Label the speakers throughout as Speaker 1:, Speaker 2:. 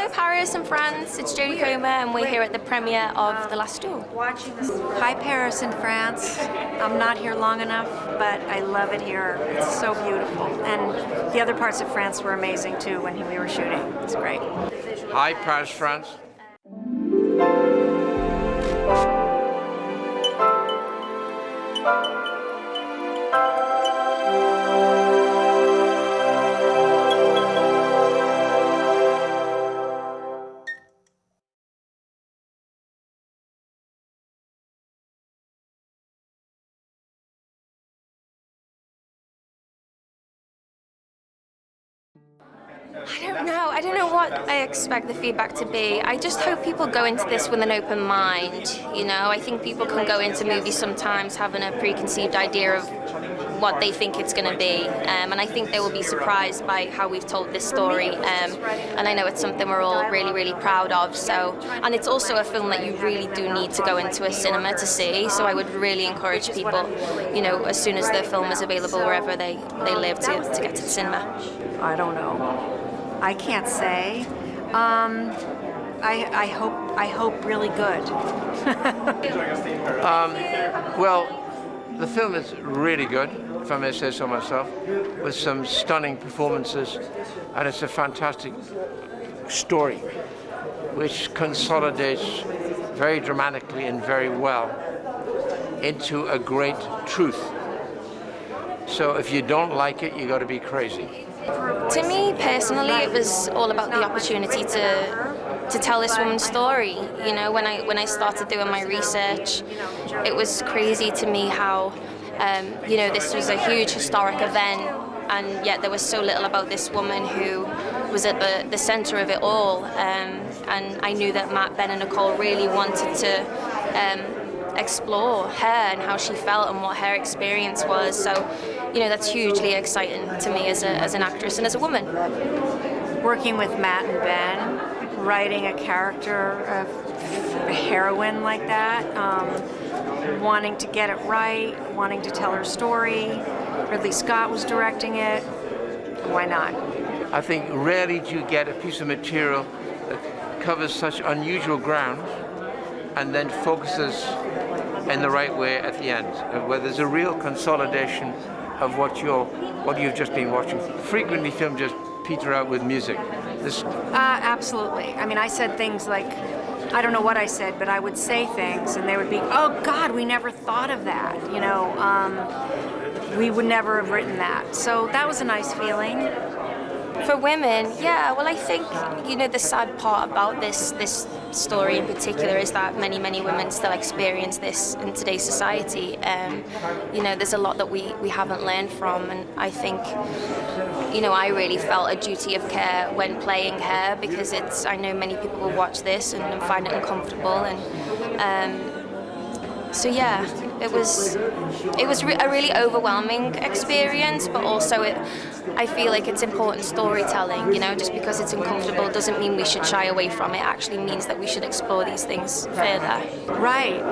Speaker 1: Hi Paris and France, it's Jodie and we're here at the premiere of The Last Duel.
Speaker 2: Hi Paris and France. I'm not here long enough, but I love it here. It's so beautiful. And the other parts of France were amazing too when we were shooting. It's great.
Speaker 3: Hi Paris, France.
Speaker 1: I don't know what I expect the feedback to be. I just hope people go into this with an open mind, you know. I think people can go into movies sometimes having a preconceived idea of what they think it's going to be, and I think they will be surprised by how we've told this story, and I know it's something we're all really, really proud of. So, and it's also a film that you really do need to go into a cinema to see, so I would really encourage people, you know, as soon as the film is available wherever they live to get to the cinema.
Speaker 2: I don't know. I can't say. I hope really good.
Speaker 3: Well, the film is really good, if I may say so myself, with some stunning performances, and it's a fantastic story, which consolidates very dramatically and very well into a great truth. So if you don't like it, you got to be crazy.
Speaker 1: To me personally, it was all about the opportunity to tell this woman's story. You know, when I started doing my research, it was crazy to me how you know, this was a huge historic event, and yet there was so little about this woman who was at the center of it all. And I knew that Matt, Ben, and Nicole really wanted to explore her and how she felt and what her experience was. So, you know, that's hugely exciting to me as an actress and as a woman.
Speaker 2: Working with Matt and Ben, writing a character of a heroine like that, wanting to get it right, wanting to tell her story. Ridley Scott was directing it. Why not?
Speaker 3: I think rarely do you get a piece of material that covers such unusual ground and then focuses in the right way at the end, where there's a real consolidation of what you've just been watching. Frequently films just peter out with music.
Speaker 2: Absolutely. I mean, I said things like, I don't know what I said, but I would say things and they would be, oh God, we never thought of that. You know, we would never have written that. So that was a nice feeling.
Speaker 1: For women, yeah, well, I think, you know, the sad part about this story in particular is that many women still experience this in today's society. You know, there's a lot that we haven't learned from, and I think, you know, I really felt a duty of care when playing her, because I know many people will watch this and find it uncomfortable, and so yeah, it was a really overwhelming experience, but also I feel like it's important storytelling. You know, just because it's uncomfortable doesn't mean we should shy away from it. It actually means that we should explore these things further.
Speaker 2: Right,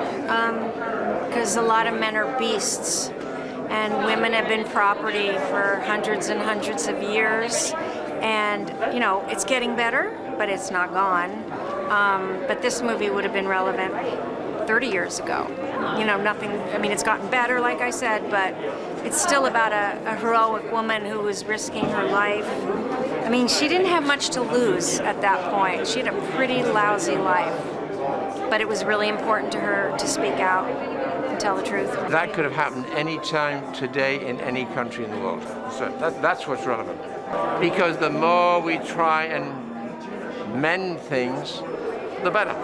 Speaker 2: because a lot of men are beasts, and women have been property for hundreds and hundreds of years, and you know, it's getting better, but it's not gone. But this movie would have been relevant 30 years ago. You know, nothing, I mean, it's gotten better, like I said, but it's still about a heroic woman who was risking her life. I mean, she didn't have much to lose at that point. She had a pretty lousy life, but it was really important to her to speak out and tell the truth.
Speaker 3: That could have happened any time today in any country in the world. So that's what's relevant. Because the more we try and mend things, the better.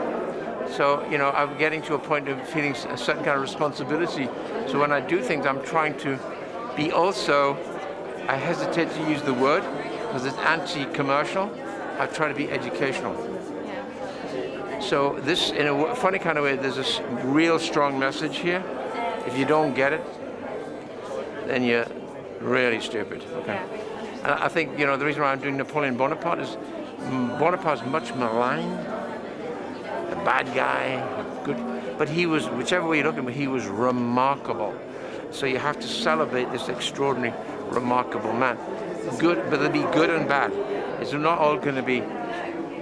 Speaker 3: So, you know, I'm getting to a point of feeling a certain kind of responsibility. So when I do things, I'm trying to be also, I hesitate to use the word because it's anti-commercial. I try to be educational. So this, in a funny kind of way, there's a real strong message here. If you don't get it, then you're really stupid, okay? And I think, you know, the reason why I'm doing Napoleon Bonaparte is Bonaparte's much maligned. A bad guy, good, but he was, whichever way you look at him, he was remarkable. So you have to celebrate this extraordinary, remarkable man. Good, but there'll be good and bad. It's not all going to be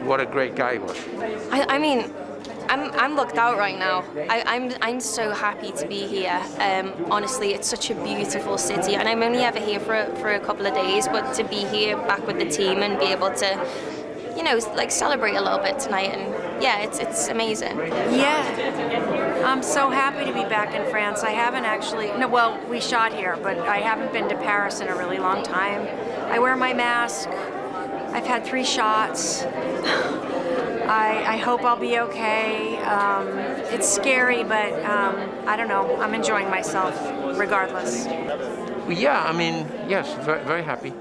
Speaker 3: what a great guy he was.
Speaker 1: I mean, I'm looked out right now. I'm so happy to be here. Honestly, it's such a beautiful city, and I'm only ever here for a couple of days. But to be here back with the team and be able to, you know, like celebrate a little bit tonight, and yeah, it's amazing.
Speaker 2: Yeah, I'm so happy to be back in France. I haven't actually, no, well, we shot here, but I haven't been to Paris in a really long time. I wear my mask. I've had 3 shots. I hope I'll be okay. It's scary, but I don't know. I'm enjoying myself regardless.
Speaker 3: Well, yeah, I mean, yes, very, very happy.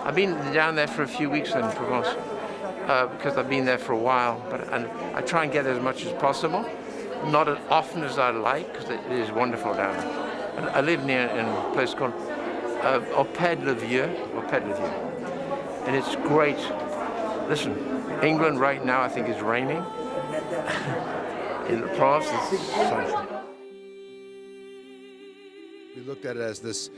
Speaker 3: I've been down there for a few weeks in Provence because I've been there for a while, and I try and get as much as possible. Not as often as I like, because it is wonderful down there. And I live near in a place called Orpède-le-Vieux, and it's great. Listen, England right now I think is raining. In the Provence, it's sunshine.
Speaker 4: We looked at it as this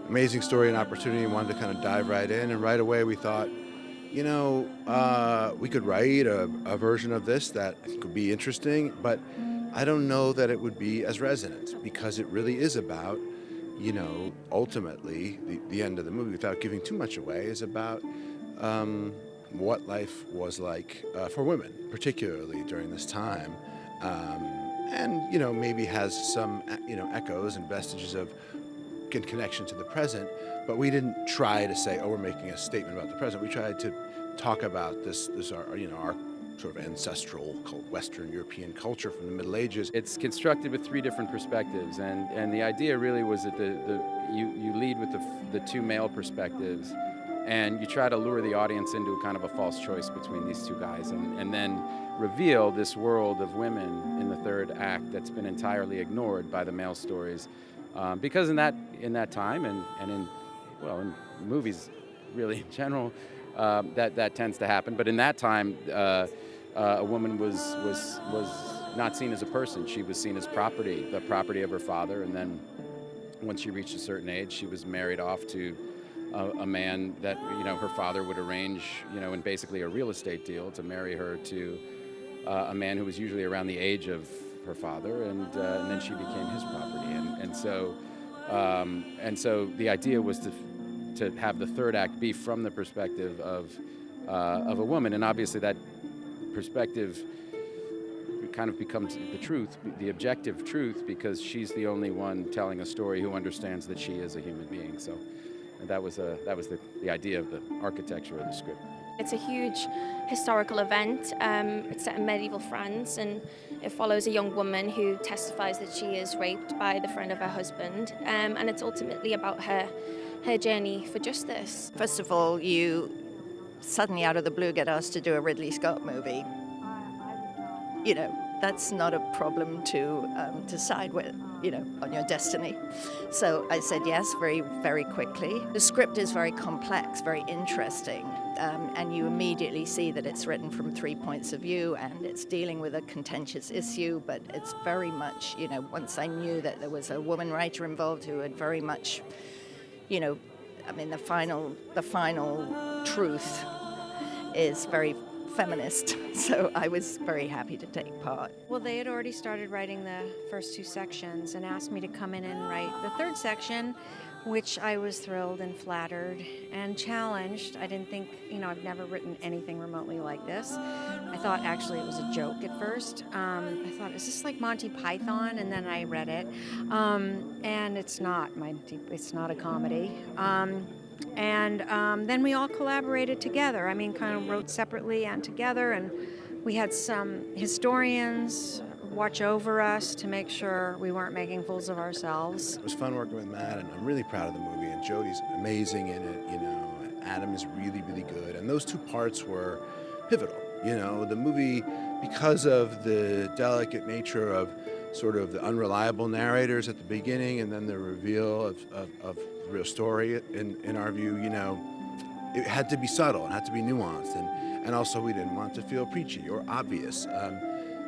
Speaker 4: amazing story and opportunity and wanted to kind of dive right in, and right away we thought, you know, we could write a version of this that could be interesting, but I don't know that it would be as resonant, because it really is about, you know, ultimately the end of the movie, without giving too much away, is about what life was like for women, particularly during this time, and, you know, maybe has some, you know, echoes and vestiges of connection to the present. But we didn't try to say, oh, we're making a statement about the present. We tried to talk about this you know, our sort of ancestral Western European culture from the Middle Ages.
Speaker 5: It's constructed with 3 different perspectives, and the idea really was that you lead with the 2 male perspectives, and you try to lure the audience into kind of a false choice between these 2 guys, and then reveal this world of women in the 3rd act that's been entirely ignored by the male stories, because in that time and in movies really in general, that tends to happen. But in that time, a woman was not seen as a person. She was seen as property, the property of her father, and then once she reached a certain age, she was married off to a man that, you know, her father would arrange, you know, in basically a real estate deal to marry her to a man who was usually around the age of her father, and then she became his property, and so the idea was to have the 3rd act be from the perspective of a woman, and obviously that perspective kind of becomes the truth, the objective truth, because she's the only one telling a story who understands that she is a human being. So that was the idea of the architecture of the script.
Speaker 1: It's a huge historical event. It's set in medieval France, and it follows a young woman who testifies that she is raped by the friend of her husband, and it's ultimately about her journey for justice.
Speaker 6: First of all, you suddenly out of the blue get asked to do a Ridley Scott movie. You know, that's not a problem to decide with, you know, on your destiny. So I said yes very, very quickly. The script is very complex, very interesting, and you immediately see that it's written from 3 points of view, and it's dealing with a contentious issue, but it's very much, you know, once I knew that there was a woman writer involved who had very much, you know, I mean, the final truth is very feminist, so I was very happy to take part.
Speaker 2: Well, they had already started writing the first 2 sections and asked me to come in and write the 3rd section, which I was thrilled and flattered and challenged. I didn't think, you know, I've never written anything remotely like this. I thought actually it was a joke at first. I thought, is this like Monty Python? And then I read it, and it's not a comedy. And then we all collaborated together. I mean, kind of wrote separately and together, and we had some historians watch over us to make sure we weren't making fools of ourselves.
Speaker 4: It was fun working with Matt, and I'm really proud of the movie, and Jodie's amazing in it, you know, and Adam is really, really good, and those 2 parts were pivotal. You know, the movie, because of the delicate nature of sort of the unreliable narrators at the beginning and then the reveal of the real story, in our view, you know, it had to be subtle, it had to be nuanced, and also we didn't want to feel preachy or obvious.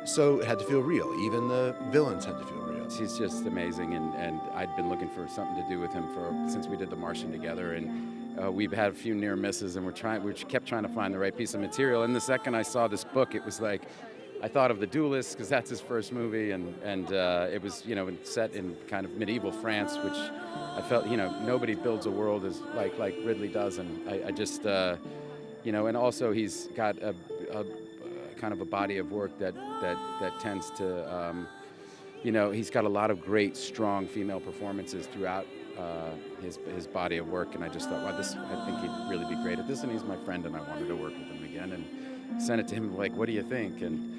Speaker 4: So it had to feel real. Even the villains had to feel real.
Speaker 5: He's just amazing, and I'd been looking for something to do with him since we did The Martian together, and we've had a few near misses, and we kept trying to find the right piece of material. And the second I saw this book, it was like, I thought of The Duelist, because that's his first movie, and it was, you know, set in kind of medieval France, which I felt, you know, nobody builds a world as like Ridley does, and I just, you know, and also he's got a kind of a body of work that tends to, you know, he's got a lot of great, strong female performances throughout his body of work, and I just thought, wow, I think he'd really be great at this, and he's my friend, and I wanted to work with him again, and sent it to him like, what do you think? And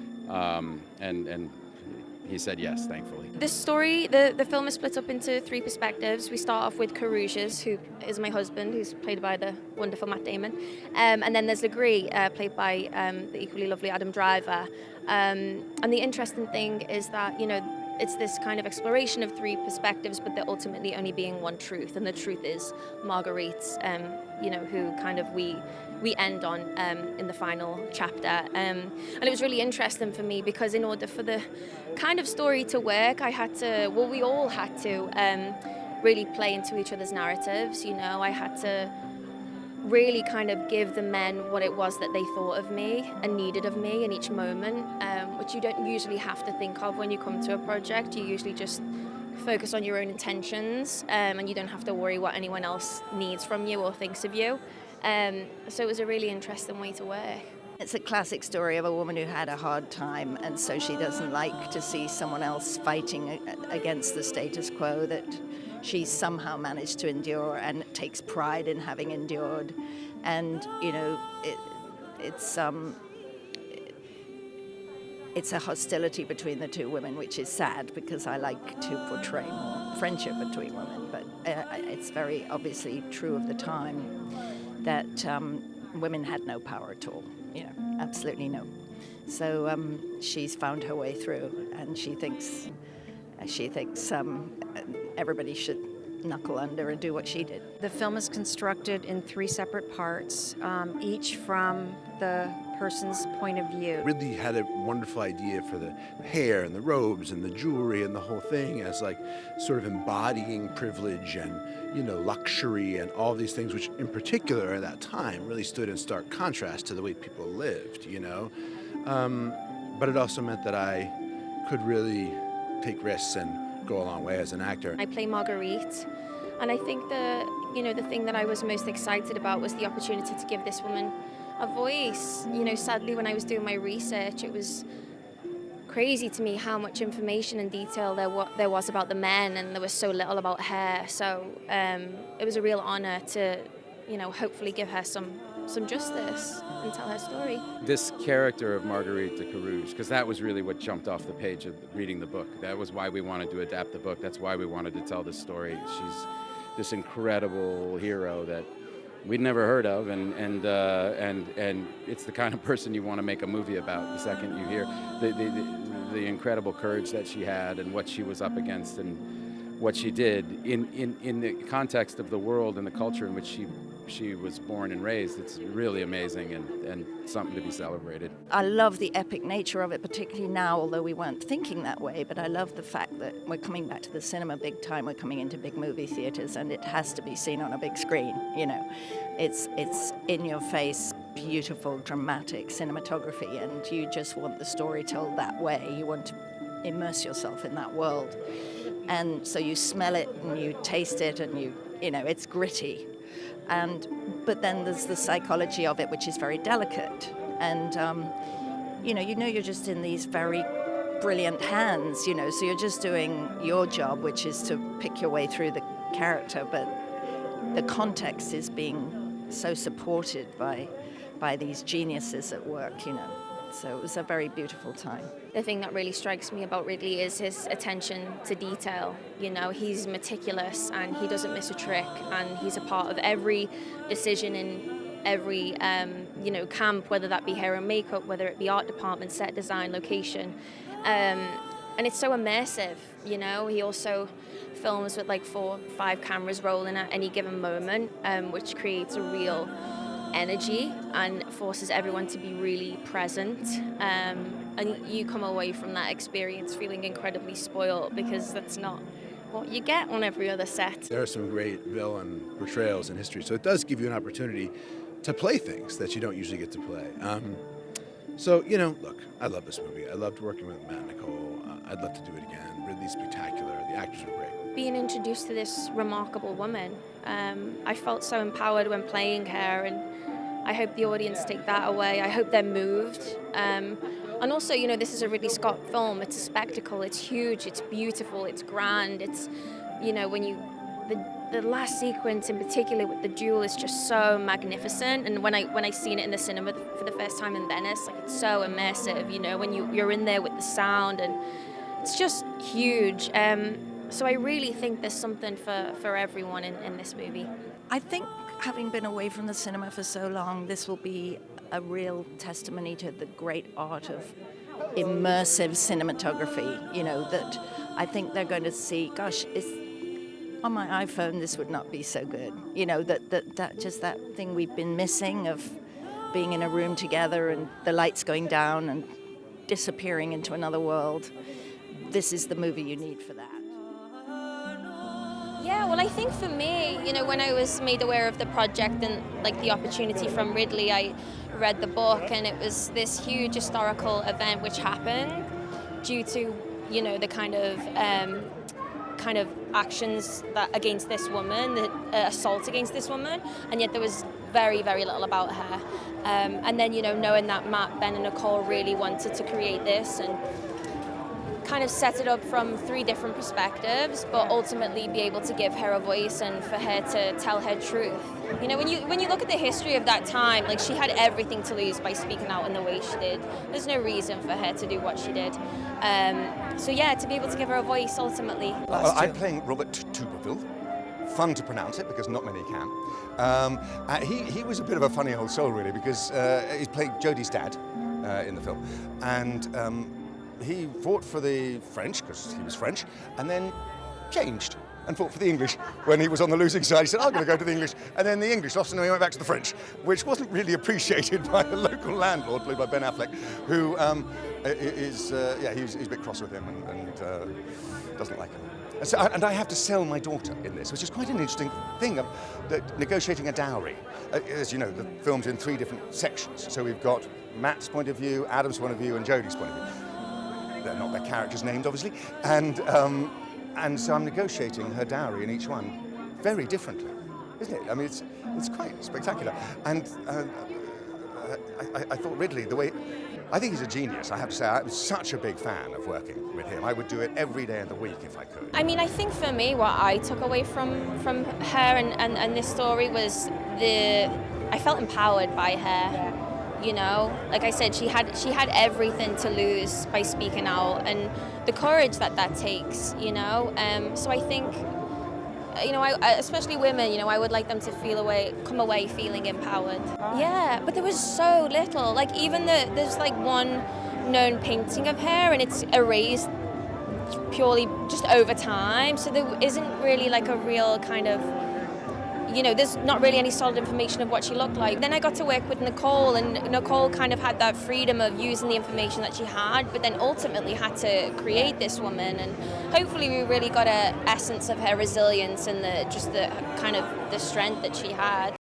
Speaker 5: he said yes, thankfully.
Speaker 1: The story, the film is split up into 3 perspectives. We start off with CARROUGES, who is my husband, who's played by the wonderful Matt Damon. And then there's Legree, played by the equally lovely Adam Driver. And the interesting thing is that, you know, it's this kind of exploration of 3 perspectives, but there ultimately only being one truth, and the truth is Marguerite, you know, who kind of we end on in the final chapter. And it was really interesting for me because in order for the kind of story to work, I had to, well, we all had to really play into each other's narratives. You know, I had to really kind of give the men what it was that they thought of me and needed of me in each moment, which you don't usually have to think of when you come to a project. You usually just focus on your own intentions, and you don't have to worry what anyone else needs from you or thinks of you. So it was a really interesting way to work.
Speaker 6: It's a classic story of a woman who had a hard time, and so she doesn't like to see someone else fighting against the status quo that she somehow managed to endure, and takes pride in having endured. And you know, it's a hostility between the 2 women, which is sad because I like to portray more friendship between women. But it's very obviously true of the time that women had no power at all. You know, absolutely no. So she's found her way through, and she thinks everybody should knuckle under and do what she did.
Speaker 2: The film is constructed in 3 separate parts, each from the person's point of view.
Speaker 4: Ridley had a wonderful idea for the hair and the robes and the jewelry and the whole thing as like sort of embodying privilege and, you know, luxury and all these things, which in particular at that time really stood in stark contrast to the way people lived, you know. But it also meant that I could really take risks and go a long way as an actor.
Speaker 1: I play Marguerite, and I think the thing that I was most excited about was the opportunity to give this woman a voice. You know, sadly, when I was doing my research, it was crazy to me how much information and detail there was about the men, and there was so little about her. So it was a real honor to, you know, hopefully give her some justice and tell her story.
Speaker 5: This character of Marguerite de Carrouges, because that was really what jumped off the page of reading the book. That was why we wanted to adapt the book. That's why we wanted to tell this story. She's this incredible hero that we'd never heard of, and it's the kind of person you want to make a movie about the second you hear the incredible courage that she had and what she was up against and what she did in the context of the world and the culture in which she was born and raised. It's really amazing and something to be celebrated.
Speaker 6: I love the epic nature of it, particularly now, although we weren't thinking that way, but I love the fact that we're coming back to the cinema big time. We're coming into big movie theaters, and it has to be seen on a big screen, you know. It's in your face, beautiful, dramatic cinematography, and you just want the story told that way. You want to immerse yourself in that world. And so you smell it and you taste it, and you know, it's gritty. But then there's the psychology of it, which is very delicate. And, you know, you're just in these very brilliant hands, you know, so you're just doing your job, which is to pick your way through the character, but the context is being so supported by these geniuses at work, you know. So it was a very beautiful time.
Speaker 1: The thing that really strikes me about Ridley is his attention to detail. You know, he's meticulous and he doesn't miss a trick, and he's a part of every decision in every, you know, camp, whether that be hair and makeup, whether it be art department, set design, location. And it's so immersive, you know. He also films with like 4 or 5 cameras rolling at any given moment, which creates a real energy and forces everyone to be really present, and you come away from that experience feeling incredibly spoiled, because that's not
Speaker 7: what you get on every other set.
Speaker 4: There are some great villain portrayals in history, so it does give you an opportunity to play things that you don't usually get to play. So, you know, look, I love this movie. I loved working with Matt and Nicole. I'd love to do it again. Ridley's spectacular. The actors are great.
Speaker 1: Being introduced to this remarkable woman, I felt so empowered when playing her, and I hope the audience take that away. I hope they're moved. And also, you know, this is a Ridley Scott film. It's a spectacle. It's huge. It's beautiful. It's grand. It's, you know, the last sequence in particular with the duel is just so magnificent. And when I seen it in the cinema for the first time in Venice, like, it's so immersive. You know, when you're in there with the sound, and it's just huge. So I really think there's something for everyone in this movie.
Speaker 6: I think having been away from the cinema for so long, this will be a real testimony to the great art of immersive cinematography, you know, that I think they're going to see, gosh, on my iPhone this would not be so good. You know, that just that thing we've been missing of being in a room together and the lights going down and disappearing into another world. This is the movie you need for that.
Speaker 1: Yeah, well, I think for me, you know, when I was made aware of the project and like the opportunity from Ridley, I read the book, and it was this huge historical event which happened due to, you know, the kind of actions that against this woman, the assault against this woman, and yet there was very, very little about her. And then, you know, knowing that Matt, Ben, and Nicole really wanted to create this and kind of set it up from 3 different perspectives, but ultimately be able to give her a voice and for her to tell her truth. You know, when you look at the history of that time, like, she had everything to lose by speaking out in the way she did. There's no reason for her to do what she did. So yeah, to be able to give her a voice ultimately.
Speaker 8: I'm playing Robert THIBOUVILLE. Fun to pronounce it because not many can. He was a bit of a funny old soul, really, because he's playing Jodie's dad in the film, and he fought for the French because he was French, and then changed and fought for the English when he was on the losing side. He said, I'm going to go to the English, and then the English lost, and then he went back to the French, which wasn't really appreciated by the local landlord, played by Ben Affleck, who he's a bit cross with him and doesn't like him. And I have to sell my daughter in this, which is quite an interesting thing, negotiating a dowry. As you know, the film's in 3 different sections. So we've got Matt's point of view, Adam's point of view, and Jodie's point of view. They're not their characters' names, obviously. And so I'm negotiating her dowry in each one very differently, isn't it? I mean, it's quite spectacular. And I thought Ridley, I think he's a genius, I have to say. I'm such a big fan of working with him. I would do it every day of the week if I could.
Speaker 1: I mean, I think for me, what I took away from her and this story was I felt empowered by her. You know, like I said, she had everything to lose by speaking out, and the courage that takes. You know, so I think, you know, especially women, you know, I would like them to come away feeling empowered. Yeah, but there was so little. Like, even there's like one known painting of her, and it's erased purely just over time. So there isn't really like a real kind of, you know, there's not really any solid information of what she looked like. Then I got to work with Nicole, and Nicole kind of had that freedom of using the information that she had, but then ultimately had to create this woman. And hopefully we really got an essence of her resilience and the kind of the strength that she had.